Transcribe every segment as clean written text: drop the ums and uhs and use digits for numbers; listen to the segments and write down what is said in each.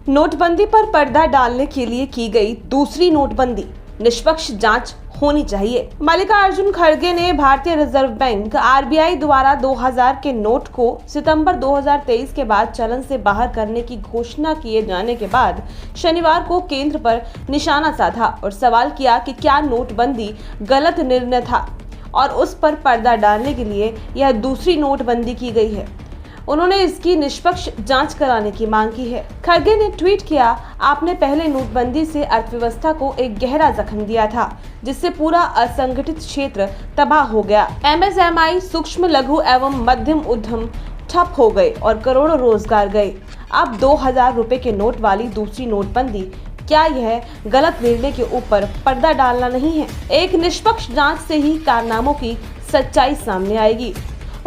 नोटबंदी पर पर्दा डालने के लिए की गई दूसरी नोटबंदी, निष्पक्ष जांच होनी चाहिए। मल्लिकार्जुन खड़गे ने भारतीय रिजर्व बैंक आरबीआई द्वारा 2000 के नोट को सितंबर 2023 के बाद चलन से बाहर करने की घोषणा किए जाने के बाद शनिवार को केंद्र पर निशाना साधा और सवाल किया कि क्या नोटबंदी गलत निर्णय था और उस पर पर्दा डालने के लिए यह दूसरी नोटबंदी की गई है। उन्होंने इसकी निष्पक्ष जांच कराने की मांग की है। खड़गे ने ट्वीट किया, आपने पहले नोटबंदी से अर्थव्यवस्था को एक गहरा जख्म दिया था, जिससे पूरा असंगठित क्षेत्र तबाह हो गया। एमएसएमई, सूक्ष्म लघु एवं मध्यम उद्यम ठप हो गए और करोड़ों रोजगार गए। अब 2000 रुपए के नोट वाली दूसरी नोटबंदी, क्या यह गलत निर्णय के ऊपर पर्दा डालना नहीं है? एक निष्पक्ष जांच से ही कारनामों की सच्चाई सामने आएगी।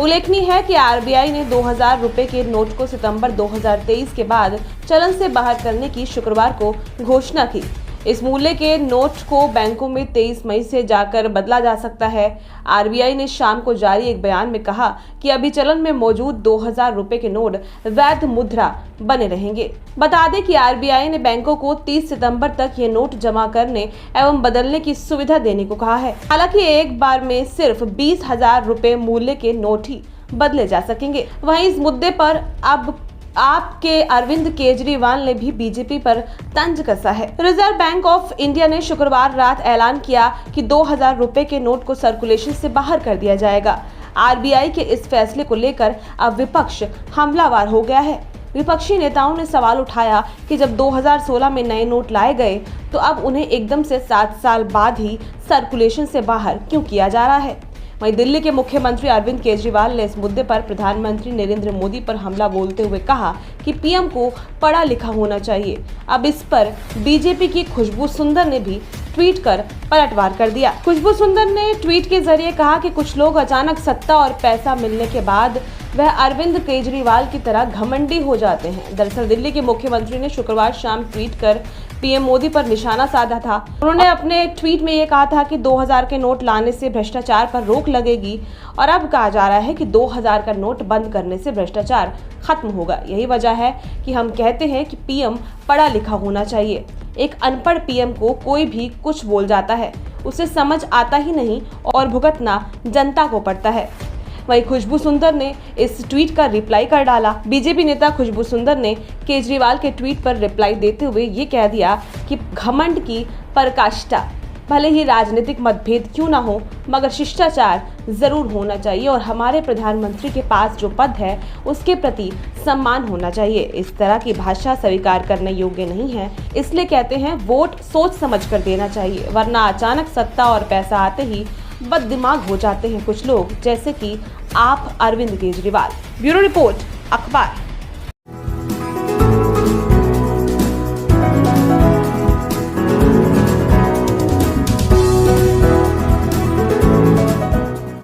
उल्लेखनीय है कि आरबीआई ने 2000 रुपए के नोट को सितंबर 2023 के बाद चलन से बाहर करने की शुक्रवार को घोषणा की। इस मूल्य के नोट को बैंकों में 23 मई से जाकर बदला जा सकता है। आरबीआई ने शाम को जारी एक बयान में कहा कि अभी चलन में मौजूद 2000 रुपए के नोट वैध मुद्रा बने रहेंगे। बता दें कि आरबीआई ने बैंकों को 30 सितंबर तक ये नोट जमा करने एवं बदलने की सुविधा देने को कहा है। हालांकि एक बार में सिर्फ 20,000 रुपए मूल्य के नोट ही बदले जा सकेंगे। वहीं इस मुद्दे पर अब आपके अरविंद केजरीवाल ने भी बीजेपी पर तंज कसा है। रिजर्व बैंक ऑफ इंडिया ने शुक्रवार रात ऐलान किया कि 2000 रुपए के नोट को सर्कुलेशन से बाहर कर दिया जाएगा। आरबीआई के इस फैसले को लेकर अब विपक्ष हमलावर हो गया है। विपक्षी नेताओं ने सवाल उठाया कि जब 2016 में नए नोट लाए गए तो अब उन्हें एकदम से 7 साल बाद ही सर्कुलेशन से बाहर क्यों किया जा रहा है। वहीं दिल्ली के मुख्यमंत्री अरविंद केजरीवाल ने इस मुद्दे पर प्रधानमंत्री नरेंद्र मोदी पर हमला बोलते हुए कहा कि पीएम को पढ़ा लिखा होना चाहिए। अब इस पर बीजेपी की खुशबू सुंदर ने भी ट्वीट कर पलटवार कर दिया। खुशबू सुंदर ने ट्वीट के जरिए कहा कि कुछ लोग अचानक सत्ता और पैसा मिलने के बाद वह अरविंद केजरीवाल की तरह घमंडी हो जाते हैं। दरअसल दिल्ली के मुख्यमंत्री ने शुक्रवार शाम ट्वीट कर पीएम मोदी पर निशाना साधा था। उन्होंने अपने ट्वीट में ये कहा था कि 2000 के नोट लाने से भ्रष्टाचार पर रोक लगेगी और अब कहा जा रहा है कि 2000 का नोट बंद करने से भ्रष्टाचार खत्म होगा। यही वजह है कि हम कहते हैं कि पीएम पढ़ा लिखा होना चाहिए। एक अनपढ़ पीएम को कोई भी कुछ बोल जाता है, उसे समझ आता ही नहीं और भुगतना जनता को पड़ता है। वहीं खुशबू सुंदर ने इस ट्वीट का रिप्लाई कर डाला। बीजेपी नेता खुशबू सुंदर ने केजरीवाल के ट्वीट पर रिप्लाई देते हुए ये कह दिया कि घमंड की पराकाष्ठा, भले ही राजनीतिक मतभेद क्यों ना हो मगर शिष्टाचार जरूर होना चाहिए और हमारे प्रधानमंत्री के पास जो पद है उसके प्रति सम्मान होना चाहिए। इस तरह की भाषा स्वीकार करने योग्य नहीं है, इसलिए कहते हैं वोट सोच समझ कर देना चाहिए, वरना अचानक सत्ता और पैसा आते ही बददिमाग हो जाते हैं कुछ लोग, जैसे कि आप अरविंद केजरीवाल। ब्यूरो रिपोर्ट, अखबार।